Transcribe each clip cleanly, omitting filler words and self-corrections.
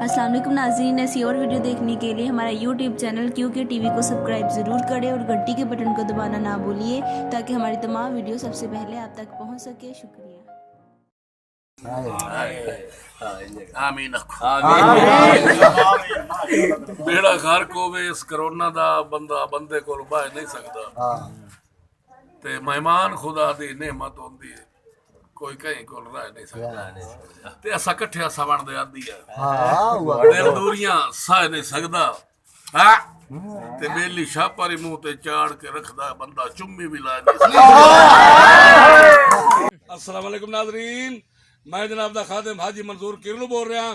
अस्सलाम वालेकुम नाज़रीन, ऐसी और वीडियो देखने के लिए हमारा यूट्यूब चैनल क्यूके टीवी को सब्सक्राइब ज़रूर करें और घंटी के बटन को दबाना ना भूलिए ताकि हमारी तमाम वीडियो सबसे पहले आप तक पहुंच सके। शुक्रिया। आमीन बेड़ा घर को वे इस करोना दा बंदा बंदे को बाह नहीं सकता ते मेहमान खुदा दी नेमत होंदी है कोई कहीं को रह नहीं सकता ते असा कट्ठे सवण दे आदी है दिल दूरियां सह नहीं सकदा हां ते बेली छापारी मुंह ते चाड़ के रखदा बंदा चुम्मी भी ला नहीं सकदा। अस्सलाम वालेकुम नाज़रीन, मैं जनाब दा खादिम हाजी मंसूर किरलू बोल रहा।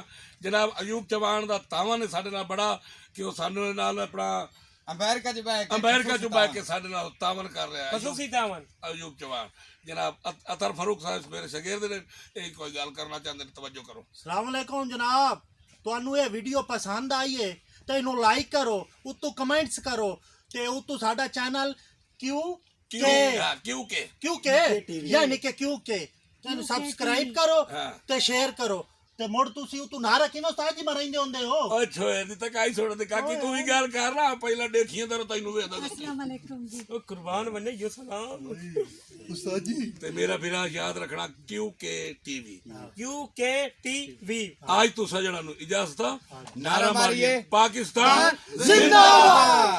जनाब अयूब चौहान का तावन है साडे नाल बड़ा कि वो साडे नाल अपना अमेरिका च बह के साडे नाल तावन कर रहा है। खसूसी तावन अयूब चौहान जनाब अतर फारूक साहब मेरे शागिर्द ने एक कोई गल करना चाहते हैं, तवज्जो करो। अस्सलाम वालेकुम जनाब, ਤੁਹਾਨੂੰ ਇਹ ਵੀਡੀਓ ਪਸੰਦ ਆਈ ਹੈ ਤਾਂ ਇਹਨੂੰ ਲਾਈਕ ਕਰੋ, ਉੱਤੋਂ ਕਮੈਂਟਸ ਕਰੋ ਤੇ ਉੱਤੋਂ ਸਾਡਾ ਚੈਨਲ ਕਿਉਂਕਿ ਯਾਨੀ ਕਿ ਕਿਉਂਕਿ ਇਹਨੂੰ ਸਬਸਕ੍ਰਾਈਬ ਕਰੋ ਤੇ ਸ਼ੇਅਰ ਕਰੋ ਤੇ ਮੁੜ ਤੁਸੀਂ ਉਹ ਨਾ ਰੱਖਿਓ ਸਾਜੀ ਮਰਾਂਦੇ ਹੁੰਦੇ ਹੋ। ਓਏ ਛੋਏ ਦੀ ਤੱਕ ਆਈ ਛੋੜ ਦੇ ਕਾਕੀ ਤੂੰ ਵੀ ਗੱਲ ਕਰ ਨਾ ਪਹਿਲਾਂ ਦੇਖੀਆਂ ਤੇ ਤੈਨੂੰ ਵੇਖਦਾ अस्सलाम जी। ओ कुर्बान बने यो सलाम ਉਸਤਾਦ ਜੀ ਤੇ ਮੇਰਾ ਵੀਰਾ ਯਾਦ ਰੱਖਣਾ QK TV। UK TV. आज तू सजਣਾ ਨੂੰ इजाजत नारा मारिए पाकिस्तान जिंदाबाद।